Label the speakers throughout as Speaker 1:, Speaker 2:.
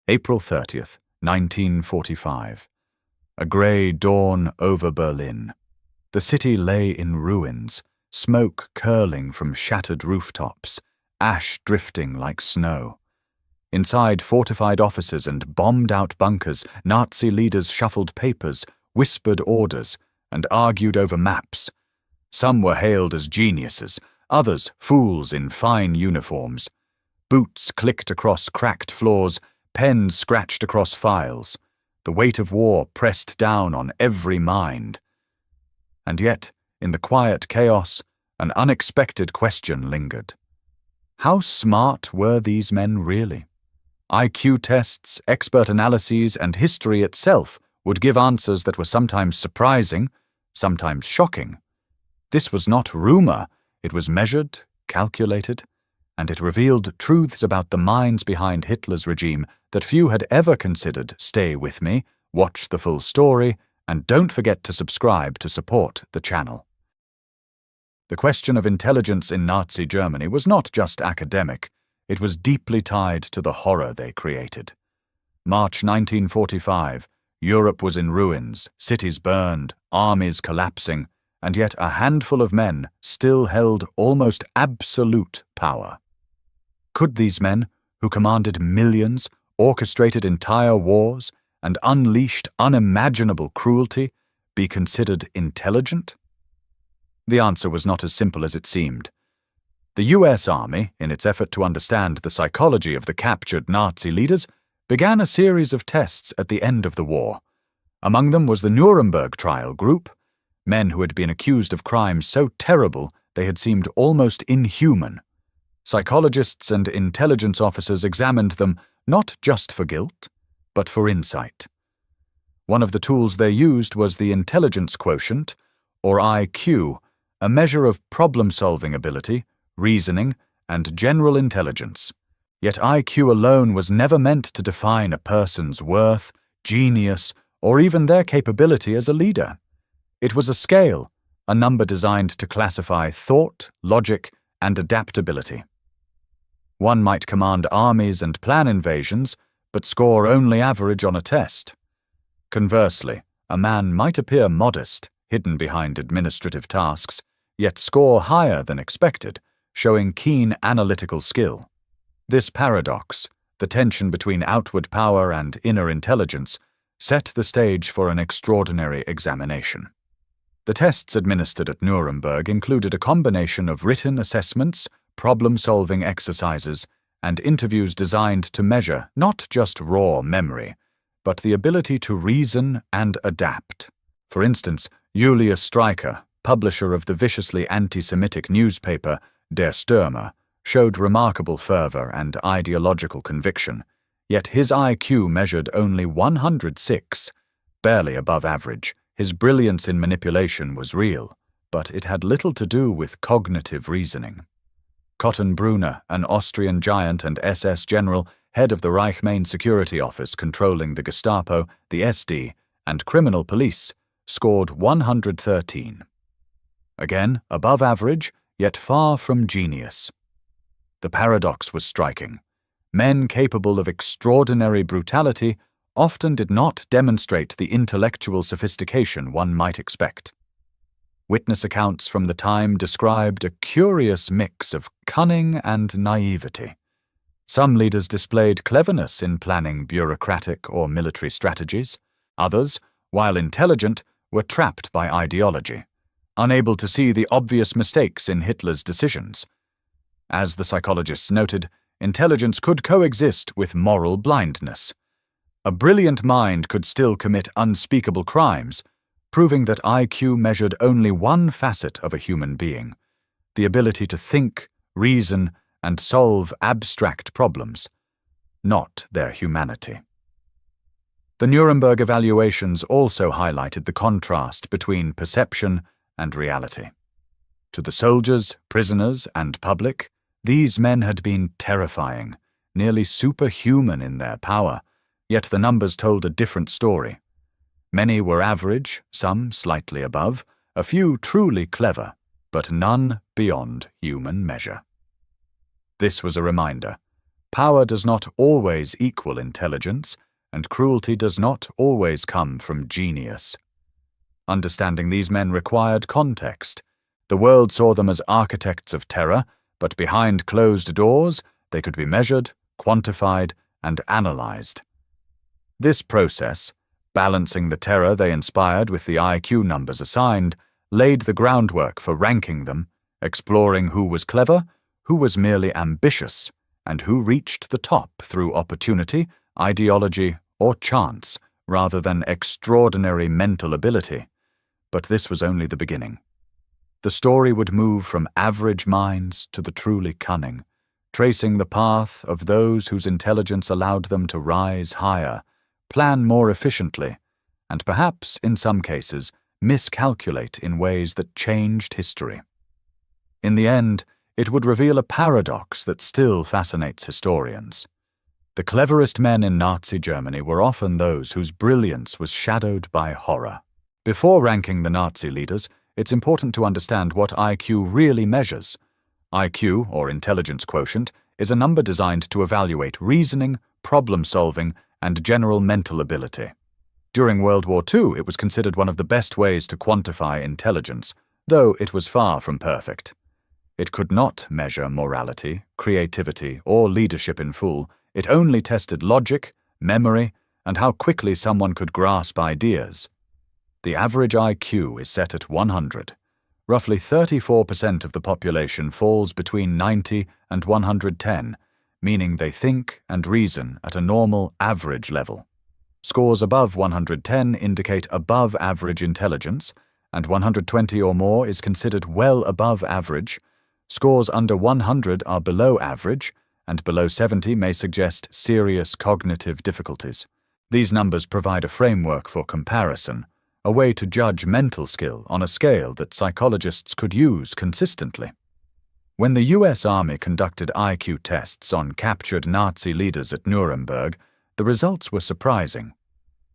Speaker 1: April 30th, 1945. A grey dawn over Berlin. The city lay in ruins, smoke curling from shattered rooftops, ash drifting like snow. Inside fortified offices and bombed-out bunkers, Nazi leaders shuffled papers, whispered orders, and argued over maps. Some were hailed as geniuses, others fools in fine uniforms. Boots clicked across cracked floors, pens scratched across files. The weight of war pressed down on every mind. And yet, in the quiet chaos, an unexpected question lingered. How smart were these men really? IQ tests, expert analyses, and history itself would give answers that were sometimes surprising, sometimes shocking. This was not rumor, it was measured, calculated, and it revealed truths about the minds behind Hitler's regime that few had ever considered. Stay with me, watch the full story, and don't forget to subscribe to support the channel. The question of intelligence in Nazi Germany was not just academic, it was deeply tied to the horror they created. March 1945, Europe was in ruins, cities burned, armies collapsing, and yet a handful of men still held almost absolute power. Could these men, who commanded millions, orchestrated entire wars, and unleashed unimaginable cruelty, be considered intelligent? The answer was not as simple as it seemed. The US Army, in its effort to understand the psychology of the captured Nazi leaders, began a series of tests at the end of the war. Among them was the Nuremberg trial group, men who had been accused of crimes so terrible they had seemed almost inhuman. Psychologists and intelligence officers examined them not just for guilt, but for insight. One of the tools they used was the intelligence quotient, or IQ, a measure of problem-solving ability, reasoning, and general intelligence. Yet IQ alone was never meant to define a person's worth, genius, or even their capability as a leader. It was a scale, a number designed to classify thought, logic, and adaptability. One might command armies and plan invasions, but score only average on a test. Conversely, a man might appear modest, hidden behind administrative tasks, yet score higher than expected, showing keen analytical skill. This paradox, the tension between outward power and inner intelligence, set the stage for an extraordinary examination. The tests administered at Nuremberg included a combination of written assessments, problem-solving exercises, and interviews designed to measure not just raw memory, but the ability to reason and adapt. For instance, Julius Streicher, publisher of the viciously anti-Semitic newspaper Der Stürmer, showed remarkable fervor and ideological conviction, yet his IQ measured only 106, barely above average. His brilliance in manipulation was real, but it had little to do with cognitive reasoning. Cotton Brunner, an Austrian giant and SS general, head of the Reich Main Security Office controlling the Gestapo, the SD, and criminal police, scored 113. Again, above average, yet far from genius. The paradox was striking. Men capable of extraordinary brutality often did not demonstrate the intellectual sophistication one might expect. Witness accounts from the time described a curious mix of cunning and naivety. Some leaders displayed cleverness in planning bureaucratic or military strategies. Others, while intelligent, were trapped by ideology, unable to see the obvious mistakes in Hitler's decisions. As the psychologists noted, intelligence could coexist with moral blindness. A brilliant mind could still commit unspeakable crimes, proving that IQ measured only one facet of a human being, the ability to think, reason, and solve abstract problems, not their humanity. The Nuremberg evaluations also highlighted the contrast between perception and reality. To the soldiers, prisoners, and public, these men had been terrifying, nearly superhuman in their power, yet the numbers told a different story. Many were average, some slightly above, a few truly clever, but none beyond human measure. This was a reminder. Power does not always equal intelligence, and cruelty does not always come from genius. Understanding these men required context. The world saw them as architects of terror, but behind closed doors, they could be measured, quantified, and analyzed. This process, balancing the terror they inspired with the IQ numbers assigned, laid the groundwork for ranking them, exploring who was clever, who was merely ambitious, and who reached the top through opportunity, ideology, or chance, rather than extraordinary mental ability. But this was only the beginning. The story would move from average minds to the truly cunning, tracing the path of those whose intelligence allowed them to rise higher, plan more efficiently, and perhaps, in some cases, miscalculate in ways that changed history. In the end, it would reveal a paradox that still fascinates historians. The cleverest men in Nazi Germany were often those whose brilliance was shadowed by horror. Before ranking the Nazi leaders, it's important to understand what IQ really measures. IQ, or intelligence quotient, is a number designed to evaluate reasoning, problem-solving, and general mental ability. During World War II, it was considered one of the best ways to quantify intelligence, though it was far from perfect. It could not measure morality, creativity, or leadership in full. It only tested logic, memory, and how quickly someone could grasp ideas. The average IQ is set at 100. Roughly 34% of the population falls between 90 and 110, meaning they think and reason at a normal, average level. Scores above 110 indicate above average intelligence, and 120 or more is considered well above average. Scores under 100 are below average, and below 70 may suggest serious cognitive difficulties. These numbers provide a framework for comparison, a way to judge mental skill on a scale that psychologists could use consistently. When the US Army conducted IQ tests on captured Nazi leaders at Nuremberg, the results were surprising.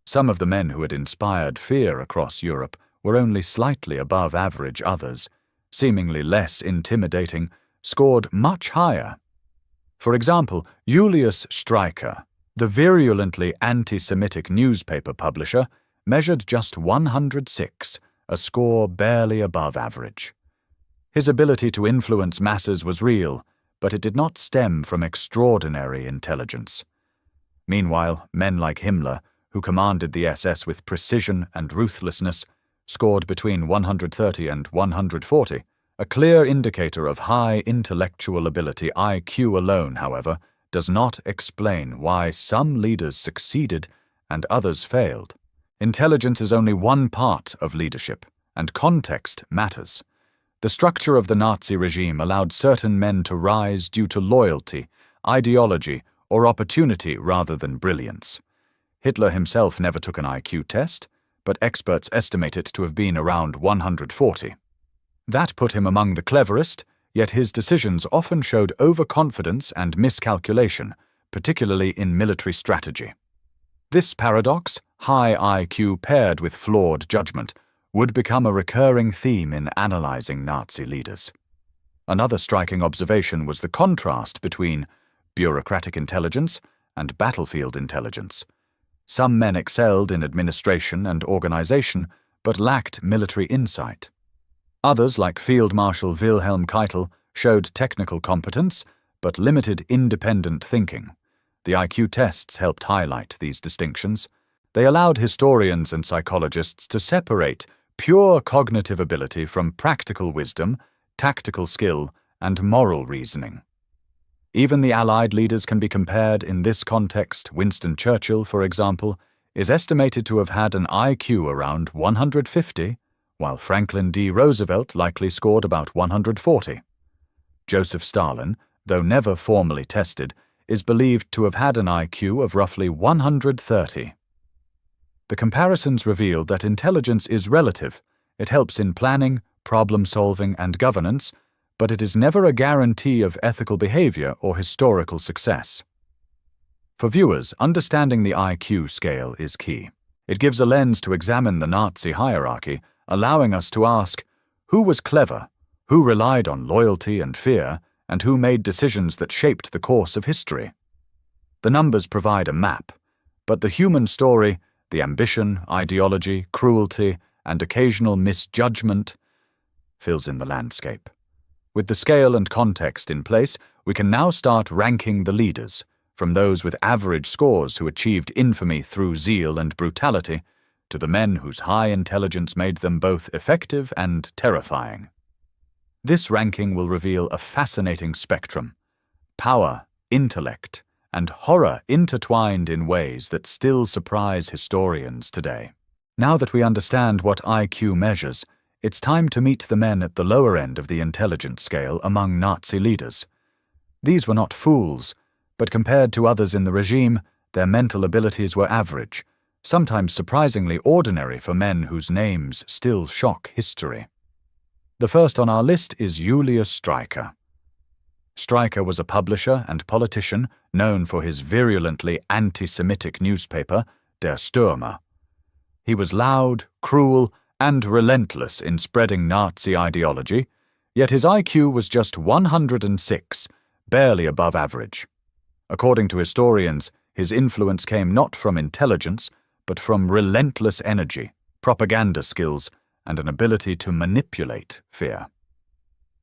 Speaker 1: Some of the men who had inspired fear across Europe were only slightly above average. Others, seemingly less intimidating, scored much higher. For example, Julius Streicher, the virulently anti-Semitic newspaper publisher, measured just 106, a score barely above average. His ability to influence masses was real, but it did not stem from extraordinary intelligence. Meanwhile, men like Himmler, who commanded the SS with precision and ruthlessness, scored between 130 and 140, a clear indicator of high intellectual ability. IQ alone, however, does not explain why some leaders succeeded and others failed. Intelligence is only one part of leadership, and context matters. The structure of the Nazi regime allowed certain men to rise due to loyalty, ideology, or opportunity rather than brilliance. Hitler himself never took an IQ test, but experts estimate it to have been around 140. That put him among the cleverest, yet his decisions often showed overconfidence and miscalculation, particularly in military strategy. This paradox, high IQ paired with flawed judgment, would become a recurring theme in analyzing Nazi leaders. Another striking observation was the contrast between bureaucratic intelligence and battlefield intelligence. Some men excelled in administration and organization, but lacked military insight. Others, like Field Marshal Wilhelm Keitel, showed technical competence, but limited independent thinking. The IQ tests helped highlight these distinctions. They allowed historians and psychologists to separate pure cognitive ability from practical wisdom, tactical skill, and moral reasoning. Even the Allied leaders can be compared in this context. Winston Churchill, for example, is estimated to have had an IQ around 150, while Franklin D. Roosevelt likely scored about 140. Joseph Stalin, though never formally tested, is believed to have had an IQ of roughly 130. The comparisons revealed that intelligence is relative. It helps in planning, problem-solving, and governance, but it is never a guarantee of ethical behavior or historical success. For viewers, understanding the IQ scale is key. It gives a lens to examine the Nazi hierarchy, allowing us to ask, who was clever, who relied on loyalty and fear, and who made decisions that shaped the course of history? The numbers provide a map, but the human story, the ambition, ideology, cruelty, and occasional misjudgment fills in the landscape. With the scale and context in place, we can now start ranking the leaders, from those with average scores who achieved infamy through zeal and brutality, to the men whose high intelligence made them both effective and terrifying. This ranking will reveal a fascinating spectrum: power, intellect, and horror intertwined in ways that still surprise historians today. Now that we understand what IQ measures, it's time to meet the men at the lower end of the intelligence scale among Nazi leaders. These were not fools, but compared to others in the regime, their mental abilities were average, sometimes surprisingly ordinary for men whose names still shock history. The first on our list is Julius Streicher. Streicher was a publisher and politician known for his virulently anti-Semitic newspaper, Der Stürmer. He was loud, cruel, and relentless in spreading Nazi ideology, yet his IQ was just 106, barely above average. According to historians, his influence came not from intelligence, but from relentless energy, propaganda skills, and an ability to manipulate fear.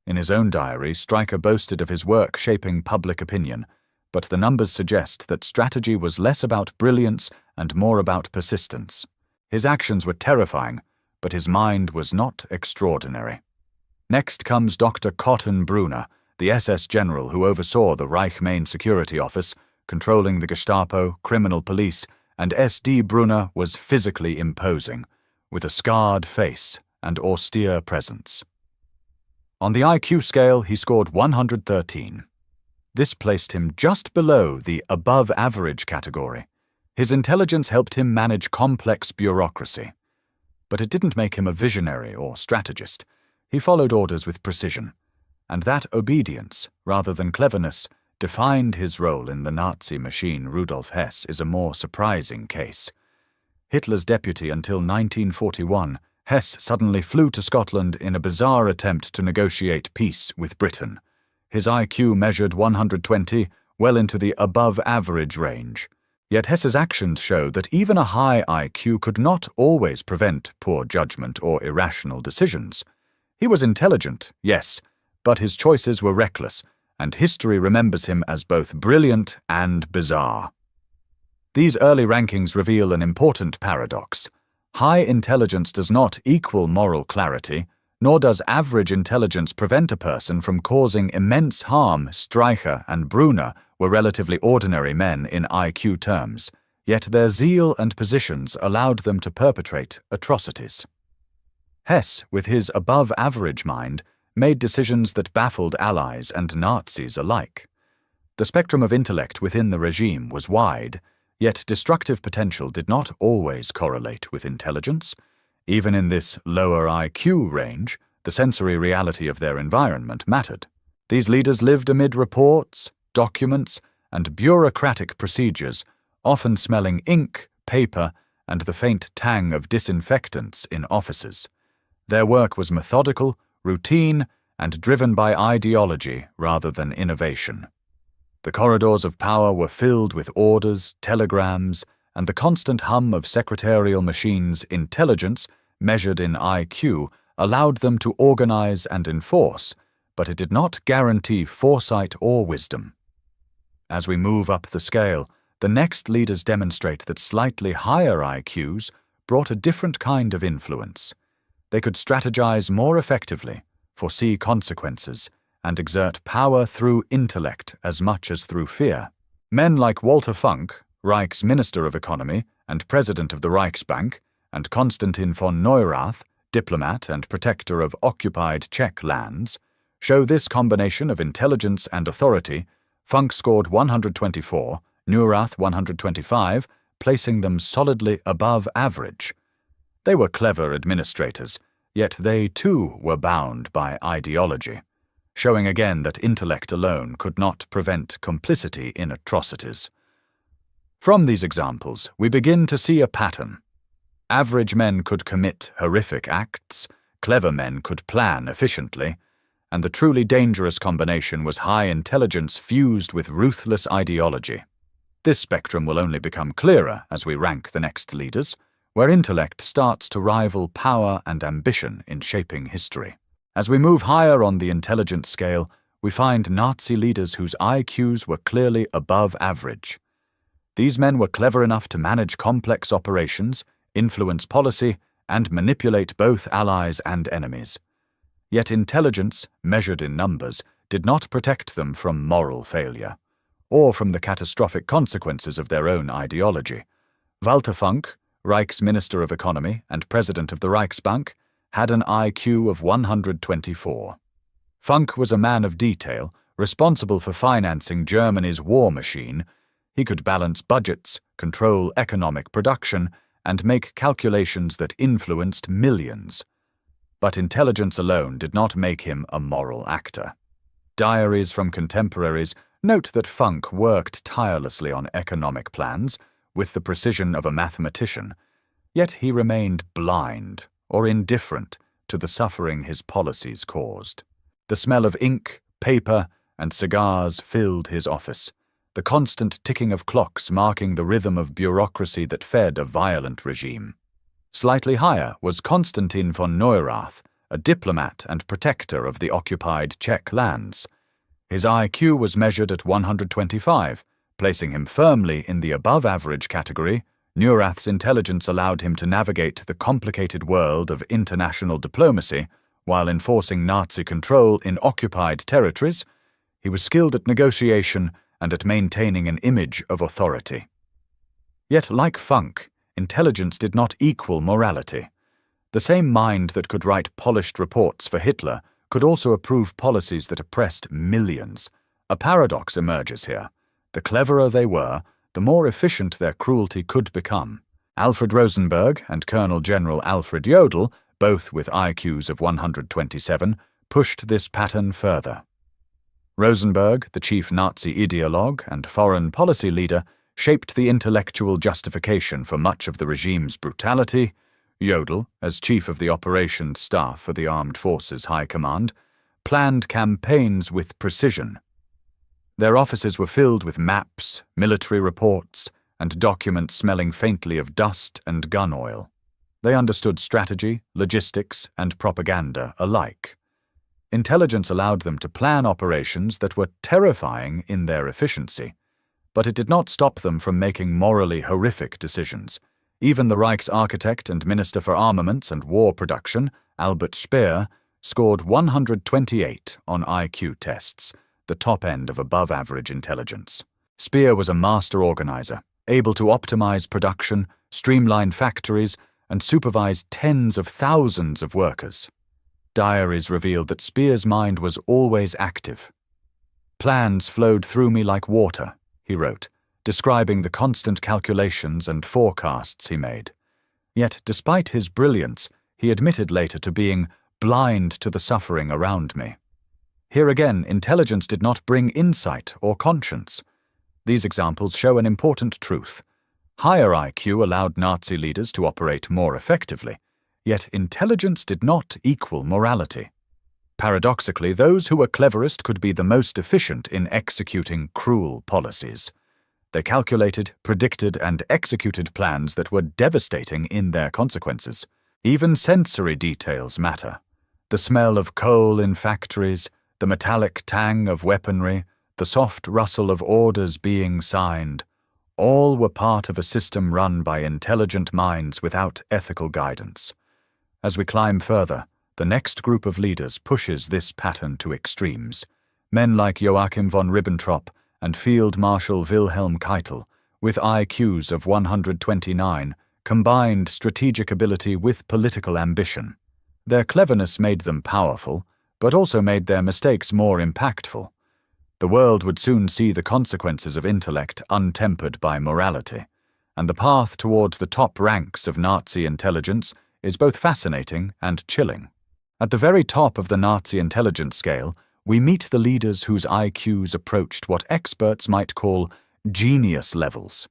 Speaker 1: In his own diary, Streicher boasted of his work shaping public opinion, but the numbers suggest that strategy was less about brilliance and more about persistence. His actions were terrifying, but his mind was not extraordinary. Next comes Dr. Cotton Brunner, the SS general who oversaw the Reich Main Security Office, controlling the Gestapo, criminal police, and SD Brunner was physically imposing, with a scarred face and austere presence. On the IQ scale, he scored 113. This placed him just below the above-average category. His intelligence helped him manage complex bureaucracy. But it didn't make him a visionary or strategist. He followed orders with precision, and that obedience, rather than cleverness, defined his role in the Nazi machine. Rudolf Hess is a more surprising case. Hitler's deputy until 1941, Hess suddenly flew to Scotland in a bizarre attempt to negotiate peace with Britain. His IQ measured 120, well into the above-average range. Yet Hess's actions show that even a high IQ could not always prevent poor judgment or irrational decisions. He was intelligent, yes, but his choices were reckless, and history remembers him as both brilliant and bizarre. These early rankings reveal an important paradox. High intelligence does not equal moral clarity, nor does average intelligence prevent a person from causing immense harm. Streicher and Brunner were relatively ordinary men in IQ terms, yet their zeal and positions allowed them to perpetrate atrocities. Hess, with his above-average mind, made decisions that baffled allies and Nazis alike. The spectrum of intellect within the regime was wide, yet destructive potential did not always correlate with intelligence. Even in this lower IQ range, the sensory reality of their environment mattered. These leaders lived amid reports, documents, and bureaucratic procedures, often smelling ink, paper, and the faint tang of disinfectants in offices. Their work was methodical, routine, and driven by ideology rather than innovation. The corridors of power were filled with orders, telegrams, and the constant hum of secretarial machines. Intelligence, measured in IQ, allowed them to organize and enforce, but it did not guarantee foresight or wisdom. As we move up the scale, the next leaders demonstrate that slightly higher IQs brought a different kind of influence. They could strategize more effectively, foresee consequences, and exert power through intellect as much as through fear. Men like Walter Funk, Reich's Minister of Economy and President of the Reichsbank, and Konstantin von Neurath, diplomat and protector of occupied Czech lands, show this combination of intelligence and authority. Funk scored 124, Neurath 125, placing them solidly above average. They were clever administrators, yet they too were bound by ideology, showing again that intellect alone could not prevent complicity in atrocities. From these examples, we begin to see a pattern. Average men could commit horrific acts, clever men could plan efficiently, and the truly dangerous combination was high intelligence fused with ruthless ideology. This spectrum will only become clearer as we rank the next leaders, where intellect starts to rival power and ambition in shaping history. As we move higher on the intelligence scale, we find Nazi leaders whose IQs were clearly above average. These men were clever enough to manage complex operations, influence policy, and manipulate both allies and enemies. Yet intelligence, measured in numbers, did not protect them from moral failure, or from the catastrophic consequences of their own ideology. Walter Funk, Reich's Minister of Economy and President of the Reichsbank, had an IQ of 124. Funk was a man of detail, responsible for financing Germany's war machine. He could balance budgets, control economic production, and make calculations that influenced millions. But intelligence alone did not make him a moral actor. Diaries from contemporaries note that Funk worked tirelessly on economic plans with the precision of a mathematician, yet he remained blind or indifferent to the suffering his policies caused. The smell of ink, paper, and cigars filled his office, the constant ticking of clocks marking the rhythm of bureaucracy that fed a violent regime. Slightly higher was Konstantin von Neurath, a diplomat and protector of the occupied Czech lands. His IQ was measured at 125, placing him firmly in the above-average category. Neurath's intelligence allowed him to navigate the complicated world of international diplomacy while enforcing Nazi control in occupied territories. He was skilled at negotiation and at maintaining an image of authority. Yet, like Funk, intelligence did not equal morality. The same mind that could write polished reports for Hitler could also approve policies that oppressed millions. A paradox emerges here. The cleverer they were, the more efficient their cruelty could become. Alfred Rosenberg and Colonel General Alfred Jodl, both with IQs of 127, pushed this pattern further. Rosenberg, the chief Nazi ideologue and foreign policy leader, shaped the intellectual justification for much of the regime's brutality. Jodl, as chief of the operations staff for the Armed Forces High Command, planned campaigns with precision. Their offices were filled with maps, military reports, and documents smelling faintly of dust and gun oil. They understood strategy, logistics, and propaganda alike. Intelligence allowed them to plan operations that were terrifying in their efficiency, but it did not stop them from making morally horrific decisions. Even the Reich's architect and Minister for Armaments and War Production, Albert Speer, scored 128 on IQ tests, the top end of above-average intelligence. Speer was a master organizer, able to optimize production, streamline factories, and supervise tens of thousands of workers. Diaries revealed that Speer's mind was always active. "Plans flowed through me like water," he wrote, describing the constant calculations and forecasts he made. Yet, despite his brilliance, he admitted later to being blind to the suffering around me. Here again, intelligence did not bring insight or conscience. These examples show an important truth. Higher IQ allowed Nazi leaders to operate more effectively, yet intelligence did not equal morality. Paradoxically, those who were cleverest could be the most efficient in executing cruel policies. They calculated, predicted, and executed plans that were devastating in their consequences. Even sensory details matter. The smell of coal in factories, the metallic tang of weaponry, the soft rustle of orders being signed, all were part of a system run by intelligent minds without ethical guidance. As we climb further, the next group of leaders pushes this pattern to extremes. Men like Joachim von Ribbentrop and Field Marshal Wilhelm Keitel, with IQs of 129, combined strategic ability with political ambition. Their cleverness made them powerful, but also made their mistakes more impactful. The world would soon see the consequences of intellect untempered by morality, and the path towards the top ranks of Nazi intelligence is both fascinating and chilling. At the very top of the Nazi intelligence scale, we meet the leaders whose IQs approached what experts might call genius levels.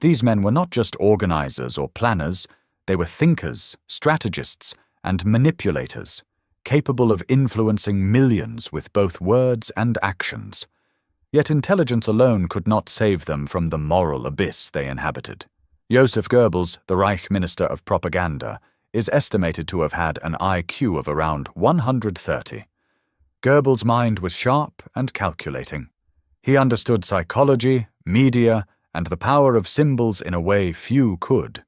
Speaker 1: These men were not just organizers or planners, they were thinkers, strategists, and manipulators, capable of influencing millions with both words and actions. Yet intelligence alone could not save them from the moral abyss they inhabited. Joseph Goebbels, the Reich Minister of Propaganda, is estimated to have had an IQ of around 130. Goebbels' mind was sharp and calculating. He understood psychology, media, and the power of symbols in a way few could.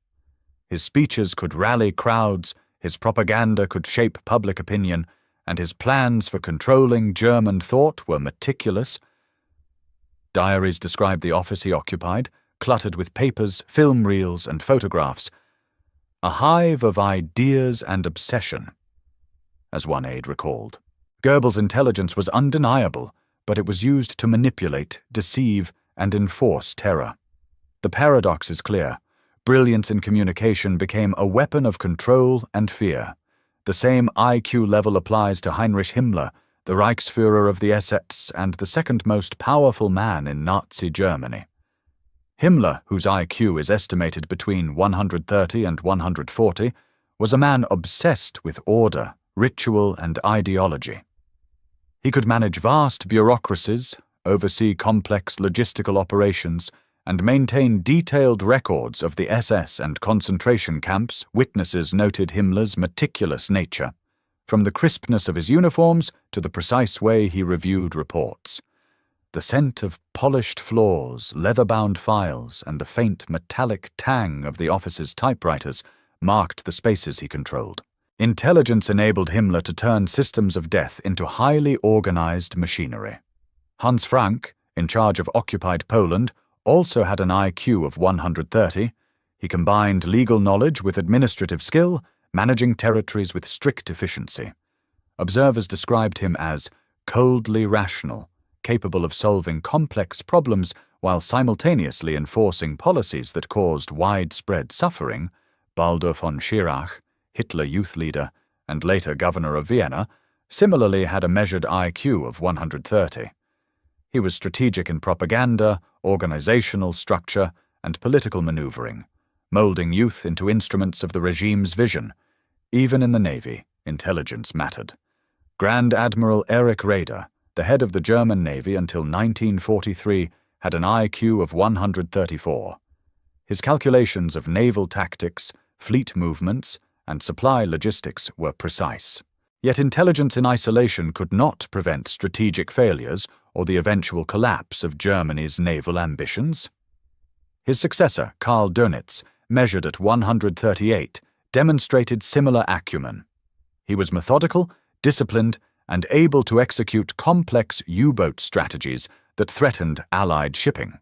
Speaker 1: His speeches could rally crowds, his propaganda could shape public opinion, and his plans for controlling German thought were meticulous. Diaries describe the office he occupied, cluttered with papers, film reels, and photographs. A hive of ideas and obsession, as one aide recalled. Goebbels' intelligence was undeniable, but it was used to manipulate, deceive, and enforce terror. The paradox is clear. Brilliance in communication became a weapon of control and fear. The same IQ level applies to Heinrich Himmler, the Reichsführer of the SS and the second most powerful man in Nazi Germany. Himmler, whose IQ is estimated between 130 and 140, was a man obsessed with order, ritual, and ideology. He could manage vast bureaucracies, oversee complex logistical operations, and maintain detailed records of the SS and concentration camps. Witnesses noted Himmler's meticulous nature, from the crispness of his uniforms to the precise way he reviewed reports. The scent of polished floors, leather-bound files, and the faint metallic tang of the office's typewriters marked the spaces he controlled. Intelligence enabled Himmler to turn systems of death into highly organized machinery. Hans Frank, in charge of occupied Poland, also had an IQ of 130. He combined legal knowledge with administrative skill, managing territories with strict efficiency. Observers described him as coldly rational, capable of solving complex problems while simultaneously enforcing policies that caused widespread suffering. Baldur von Schirach, Hitler youth leader and later governor of Vienna, similarly had a measured IQ of 130. He was strategic in propaganda, organizational structure, and political maneuvering, molding youth into instruments of the regime's vision. Even in the Navy, intelligence mattered. Grand Admiral Erich Raeder, the head of the German Navy until 1943, had an IQ of 134. His calculations of naval tactics, fleet movements, and supply logistics were precise. Yet intelligence in isolation could not prevent strategic failures or the eventual collapse of Germany's naval ambitions. His successor, Karl Dönitz, measured at 138, demonstrated similar acumen. He was methodical, disciplined, and able to execute complex U-boat strategies that threatened Allied shipping.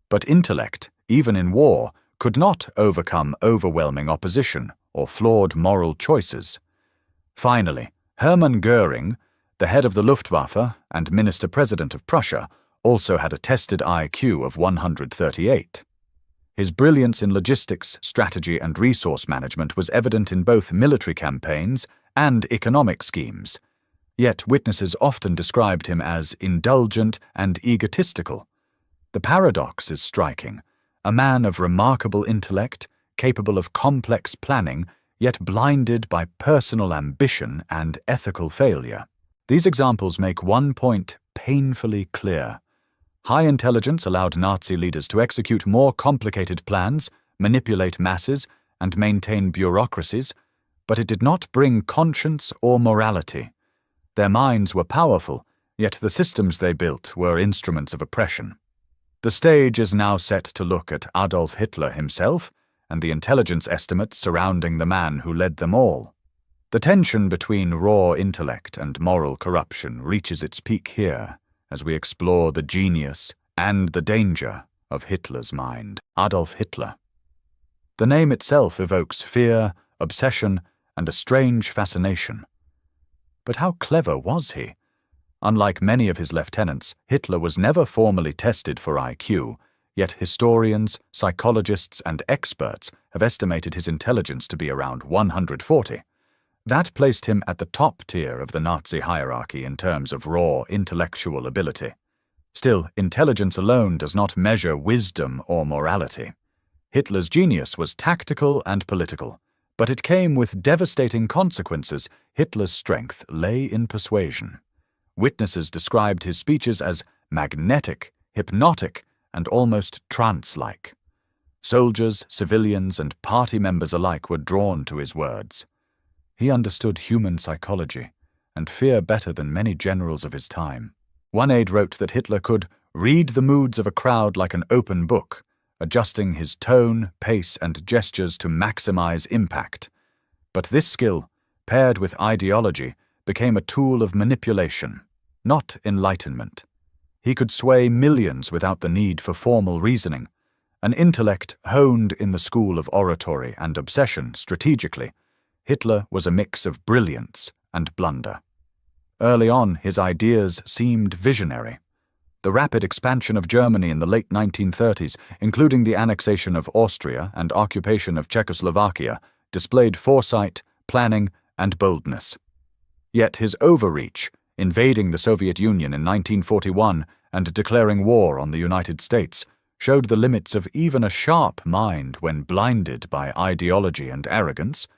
Speaker 1: But intellect, even in war, could not overcome overwhelming opposition or flawed moral choices. Finally, Hermann Göring, the head of the Luftwaffe and Minister-President of Prussia, also had a tested IQ of 138. His brilliance in logistics, strategy, and resource management was evident in both military campaigns and economic schemes. Yet witnesses often described him as indulgent and egotistical. The paradox is striking. A man of remarkable intellect, capable of complex planning, yet blinded by personal ambition and ethical failure. These examples make one point painfully clear. High intelligence allowed Nazi leaders to execute more complicated plans, manipulate masses, and maintain bureaucracies, but it did not bring conscience or morality. Their minds were powerful, yet the systems they built were instruments of oppression. The stage is now set to look at Adolf Hitler himself and the intelligence estimates surrounding the man who led them all. The tension between raw intellect and moral corruption reaches its peak here as we explore the genius and the danger of Hitler's mind. Adolf Hitler. The name itself evokes fear, obsession, and a strange fascination. But how clever was he? Unlike many of his lieutenants, Hitler was never formally tested for IQ, yet historians, psychologists, and experts have estimated his intelligence to be around 140. That placed him at the top tier of the Nazi hierarchy in terms of raw intellectual ability. Still, intelligence alone does not measure wisdom or morality. Hitler's genius was tactical and political, but it came with devastating consequences. Hitler's strength lay in persuasion. Witnesses described his speeches as magnetic, hypnotic, and almost trance-like. Soldiers, civilians, and party members alike were drawn to his words. He understood human psychology and fear better than many generals of his time. One aide wrote that Hitler could read the moods of a crowd like an open book, adjusting his tone, pace, and gestures to maximize impact. But this skill, paired with ideology, became a tool of manipulation, not enlightenment. He could sway millions without the need for formal reasoning, an intellect honed in the school of oratory and obsession strategically. Hitler was a mix of brilliance and blunder. Early on, his ideas seemed visionary. The rapid expansion of Germany in the late 1930s, including the annexation of Austria and occupation of Czechoslovakia, displayed foresight, planning, and boldness. Yet his overreach, invading the Soviet Union in 1941 and declaring war on the United States, showed the limits of even a sharp mind when blinded by ideology and arrogance.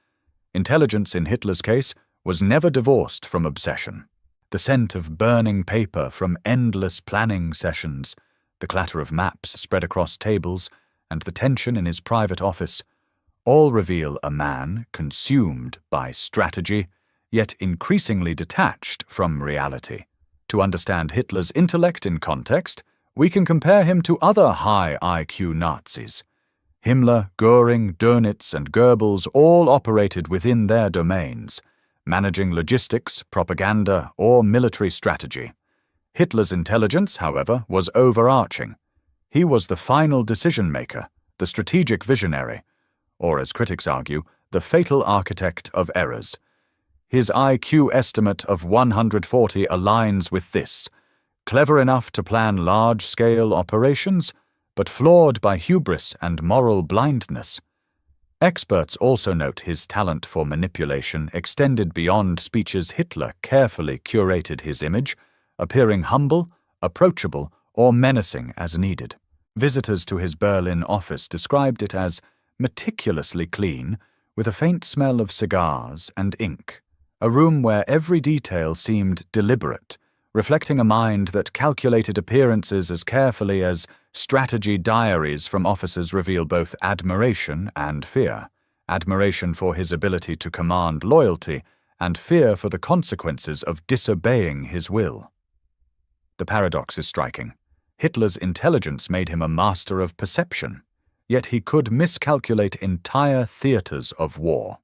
Speaker 1: Intelligence, in Hitler's case, was never divorced from obsession. The scent of burning paper from endless planning sessions, the clatter of maps spread across tables, and the tension in his private office, all reveal a man consumed by strategy, yet increasingly detached from reality. To understand Hitler's intellect in context, we can compare him to other high IQ Nazis. Himmler, Göring, Dönitz, and Goebbels all operated within their domains, managing logistics, propaganda, or military strategy. Hitler's intelligence, however, was overarching. He was the final decision-maker, the strategic visionary, or as critics argue, the fatal architect of errors. His IQ estimate of 140 aligns with this: clever enough to plan large-scale operations, but flawed by hubris and moral blindness. Experts also note his talent for manipulation extended beyond speeches. Hitler carefully curated his image, appearing humble, approachable, or menacing as needed. Visitors to his Berlin office described it as meticulously clean, with a faint smell of cigars and ink, a room where every detail seemed deliberate, reflecting a mind that calculated appearances as carefully as strategy diaries from officers reveal both admiration and fear. Admiration for his ability to command loyalty, and fear for the consequences of disobeying his will. The paradox is striking. Hitler's intelligence made him a master of perception, yet he could miscalculate entire theaters of war.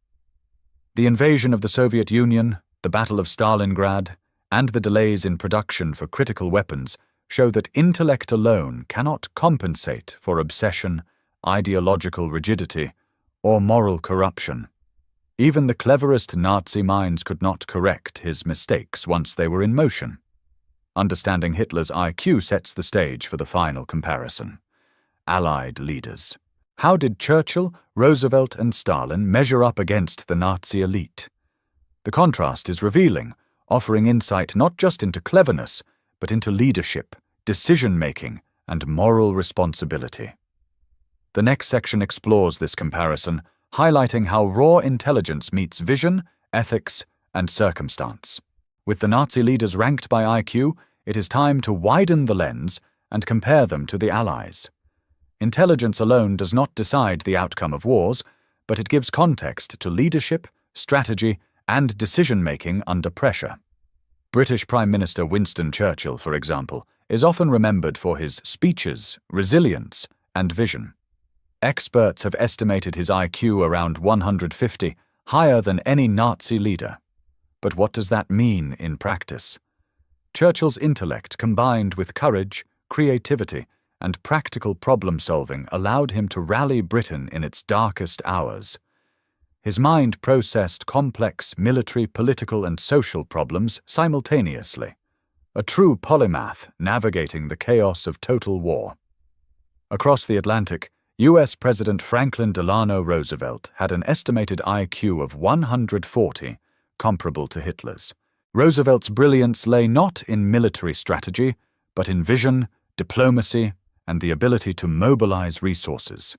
Speaker 1: The invasion of the Soviet Union, the Battle of Stalingrad, and the delays in production for critical weapons show that intellect alone cannot compensate for obsession, ideological rigidity, or moral corruption. Even the cleverest Nazi minds could not correct his mistakes once they were in motion. Understanding Hitler's IQ sets the stage for the final comparison. Allied leaders. How did Churchill, Roosevelt, and Stalin measure up against the Nazi elite? The contrast is revealing, offering insight not just into cleverness, but into leadership, decision-making, and moral responsibility. The next section explores this comparison, highlighting how raw intelligence meets vision, ethics, and circumstance. With the Nazi leaders ranked by IQ, it is time to widen the lens and compare them to the Allies. Intelligence alone does not decide the outcome of wars, but it gives context to leadership, strategy, and decision-making under pressure. British Prime Minister Winston Churchill, for example, is often remembered for his speeches, resilience, and vision. Experts have estimated his IQ around 150, higher than any Nazi leader. But what does that mean in practice? Churchill's intellect, combined with courage, creativity, and practical problem-solving, allowed him to rally Britain in its darkest hours. His mind processed complex military, political, and social problems simultaneously, a true polymath navigating the chaos of total war. Across the Atlantic, U.S. President Franklin Delano Roosevelt had an estimated IQ of 140, comparable to Hitler's. Roosevelt's brilliance lay not in military strategy, but in vision, diplomacy, and the ability to mobilize resources.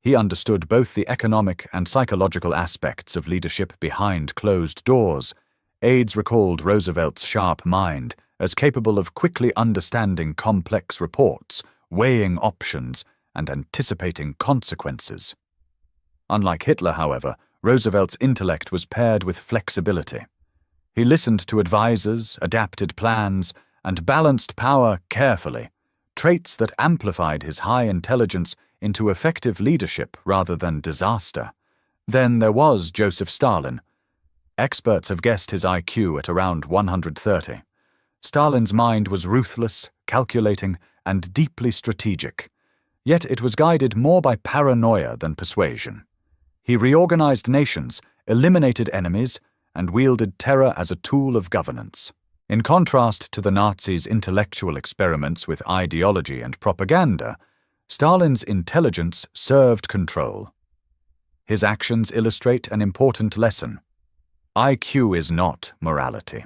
Speaker 1: He understood both the economic and psychological aspects of leadership behind closed doors. Aides recalled Roosevelt's sharp mind as capable of quickly understanding complex reports, weighing options, and anticipating consequences. Unlike Hitler, however, Roosevelt's intellect was paired with flexibility. He listened to advisors, adapted plans, and balanced power carefully, traits that amplified his high intelligence into effective leadership rather than disaster. Then there was Joseph Stalin. Experts have guessed his IQ at around 130. Stalin's mind was ruthless, calculating, and deeply strategic. Yet it was guided more by paranoia than persuasion. He reorganized nations, eliminated enemies, and wielded terror as a tool of governance. In contrast to the Nazis' intellectual experiments with ideology and propaganda, Stalin's intelligence served control. His actions illustrate an important lesson. IQ is not morality.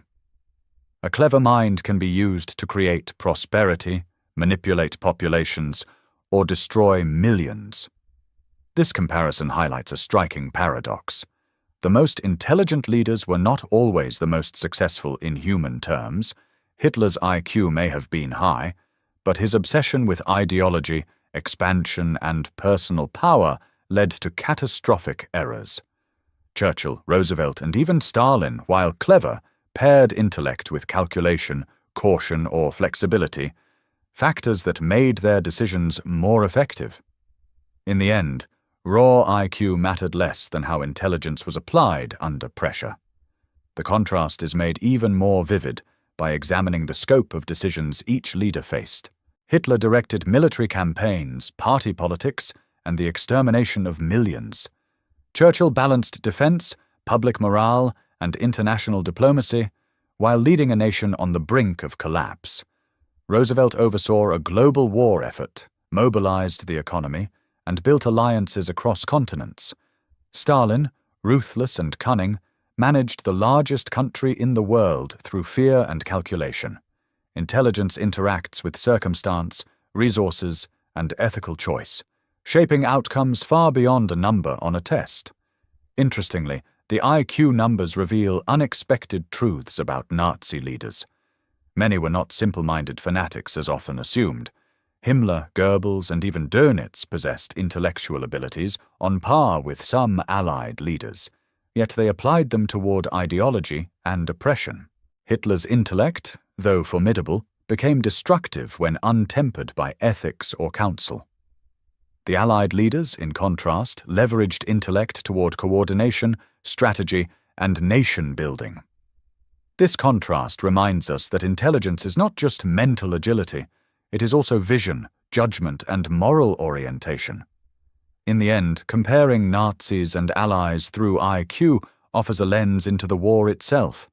Speaker 1: A clever mind can be used to create prosperity, manipulate populations, or destroy millions. This comparison highlights a striking paradox. The most intelligent leaders were not always the most successful in human terms. Hitler's IQ may have been high, but his obsession with ideology, expansion, and personal power led to catastrophic errors. Churchill, Roosevelt, and even Stalin, while clever, paired intellect with calculation, caution, or flexibility, factors that made their decisions more effective. In the end, raw IQ mattered less than how intelligence was applied under pressure. The contrast is made even more vivid by examining the scope of decisions each leader faced. Hitler directed military campaigns, party politics, and the extermination of millions. Churchill balanced defense, public morale, and international diplomacy, while leading a nation on the brink of collapse. Roosevelt oversaw a global war effort, mobilized the economy, and built alliances across continents. Stalin, ruthless and cunning, managed the largest country in the world through fear and calculation. Intelligence interacts with circumstance, resources, and ethical choice, shaping outcomes far beyond a number on a test. Interestingly, the IQ numbers reveal unexpected truths about Nazi leaders. Many were not simple-minded fanatics as often assumed. Himmler, Goebbels, and even Dönitz possessed intellectual abilities on par with some Allied leaders, yet they applied them toward ideology and oppression. Hitler's intellect, though formidable, became destructive when untempered by ethics or counsel. The Allied leaders, in contrast, leveraged intellect toward coordination, strategy, and nation-building. This contrast reminds us that intelligence is not just mental agility, it is also vision, judgment, and moral orientation. In the end, comparing Nazis and Allies through IQ offers a lens into the war itself.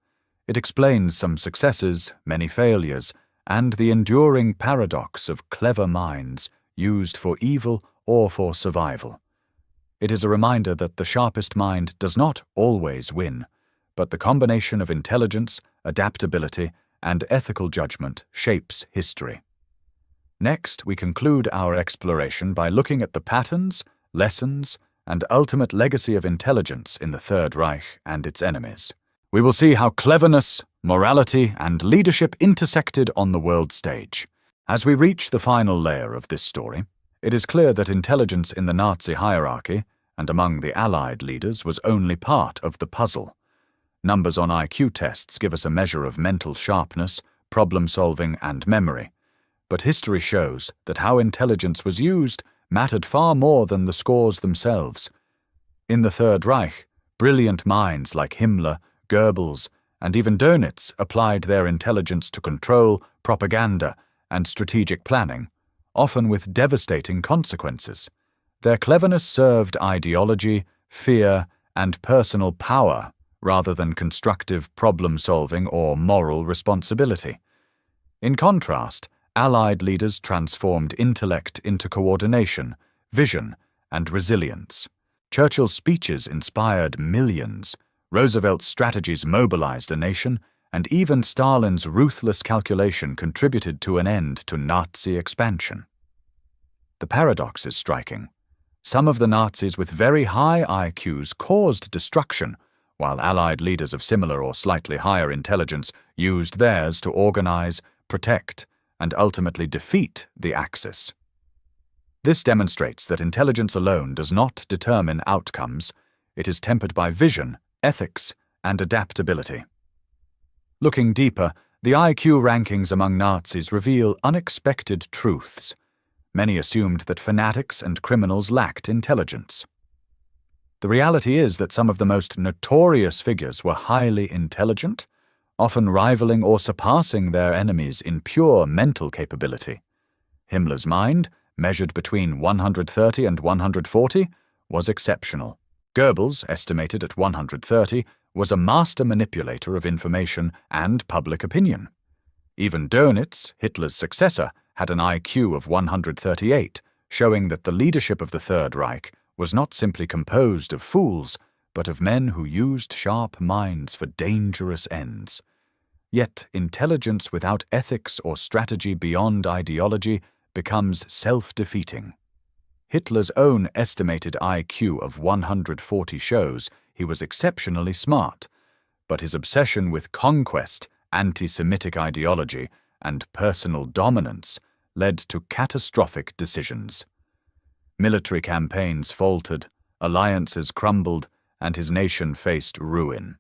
Speaker 1: It explains some successes, many failures, and the enduring paradox of clever minds used for evil or for survival. It is a reminder that the sharpest mind does not always win, but the combination of intelligence, adaptability, and ethical judgment shapes history. Next, we conclude our exploration by looking at the patterns, lessons, and ultimate legacy of intelligence in the Third Reich and its enemies. We will see how cleverness, morality, and leadership intersected on the world stage. As we reach the final layer of this story, it is clear that intelligence in the Nazi hierarchy and among the Allied leaders was only part of the puzzle. Numbers on IQ tests give us a measure of mental sharpness, problem-solving, and memory. But history shows that how intelligence was used mattered far more than the scores themselves. In the Third Reich, brilliant minds like Himmler, Goebbels, and even Dönitz applied their intelligence to control, propaganda, and strategic planning, often with devastating consequences. Their cleverness served ideology, fear, and personal power rather than constructive problem-solving or moral responsibility. In contrast, Allied leaders transformed intellect into coordination, vision, and resilience. Churchill's speeches inspired millions, Roosevelt's strategies mobilized a nation, and even Stalin's ruthless calculation contributed to an end to Nazi expansion. The paradox is striking. Some of the Nazis with very high IQs caused destruction, while Allied leaders of similar or slightly higher intelligence used theirs to organize, protect, and ultimately defeat the Axis. This demonstrates that intelligence alone does not determine outcomes. It is tempered by vision, ethics, and adaptability. Looking deeper, the IQ rankings among Nazis reveal unexpected truths. Many assumed that fanatics and criminals lacked intelligence. The reality is that some of the most notorious figures were highly intelligent, often rivaling or surpassing their enemies in pure mental capability. Himmler's mind, measured between 130 and 140, was exceptional. Goebbels, estimated at 130, was a master manipulator of information and public opinion. Even Dönitz, Hitler's successor, had an IQ of 138, showing that the leadership of the Third Reich was not simply composed of fools, but of men who used sharp minds for dangerous ends. Yet intelligence without ethics or strategy beyond ideology becomes self-defeating. Hitler's own estimated IQ of 140 shows he was exceptionally smart, but his obsession with conquest, anti-Semitic ideology, and personal dominance led to catastrophic decisions. Military campaigns faltered, alliances crumbled, and his nation faced ruin.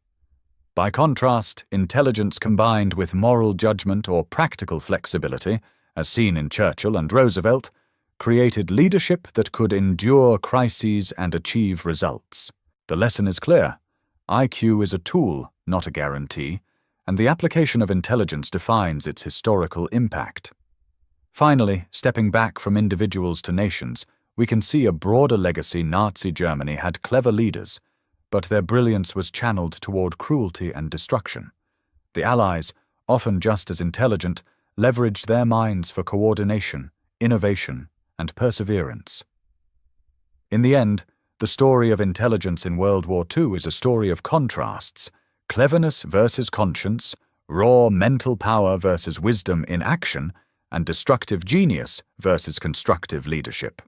Speaker 1: By contrast, intelligence combined with moral judgment or practical flexibility, as seen in Churchill and Roosevelt, created leadership that could endure crises and achieve results. The lesson is clear. IQ is a tool, not a guarantee, and the application of intelligence defines its historical impact. Finally, stepping back from individuals to nations, we can see a broader legacy. Nazi Germany had clever leaders, but their brilliance was channeled toward cruelty and destruction. The Allies, often just as intelligent, leveraged their minds for coordination, innovation, and perseverance. In the end, the story of intelligence in World War II is a story of contrasts: cleverness versus conscience, raw mental power versus wisdom in action, and destructive genius versus constructive leadership.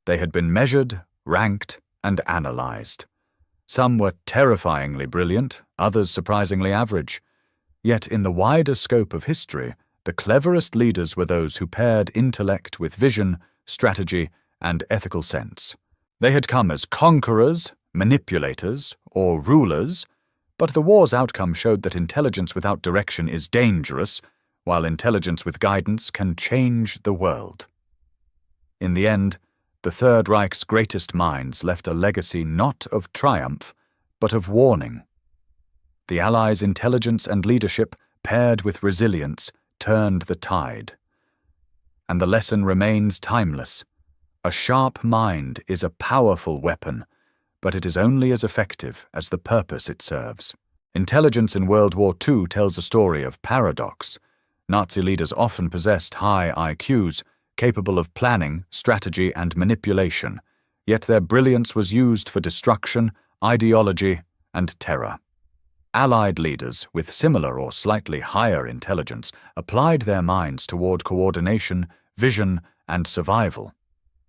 Speaker 1: They had been measured, ranked, and analyzed. Some were terrifyingly brilliant, others surprisingly average. Yet in the wider scope of history, the cleverest leaders were those who paired intellect with vision, strategy, and ethical sense. They had come as conquerors, manipulators, or rulers, but the war's outcome showed that intelligence without direction is dangerous, while intelligence with guidance can change the world. In the end, the Third Reich's greatest minds left a legacy not of triumph, but of warning. The Allies' intelligence and leadership, paired with resilience, turned the tide. And the lesson remains timeless. A sharp mind is a powerful weapon, but it is only as effective as the purpose it serves. Intelligence in World War II tells a story of paradox. Nazi leaders often possessed high IQs, capable of planning, strategy, and manipulation, yet their brilliance was used for destruction, ideology, and terror. Allied leaders, with similar or slightly higher intelligence, applied their minds toward coordination, vision, and survival.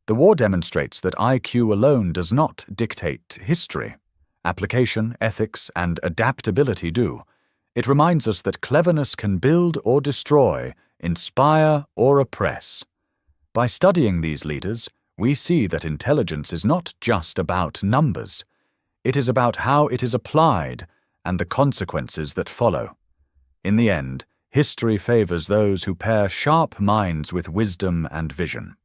Speaker 1: The war demonstrates that IQ alone does not dictate history. Application, ethics, and adaptability do. It reminds us that cleverness can build or destroy, inspire or oppress. By studying these leaders, we see that intelligence is not just about numbers. It is about how it is applied and the consequences that follow. In the end, history favors those who pair sharp minds with wisdom and vision.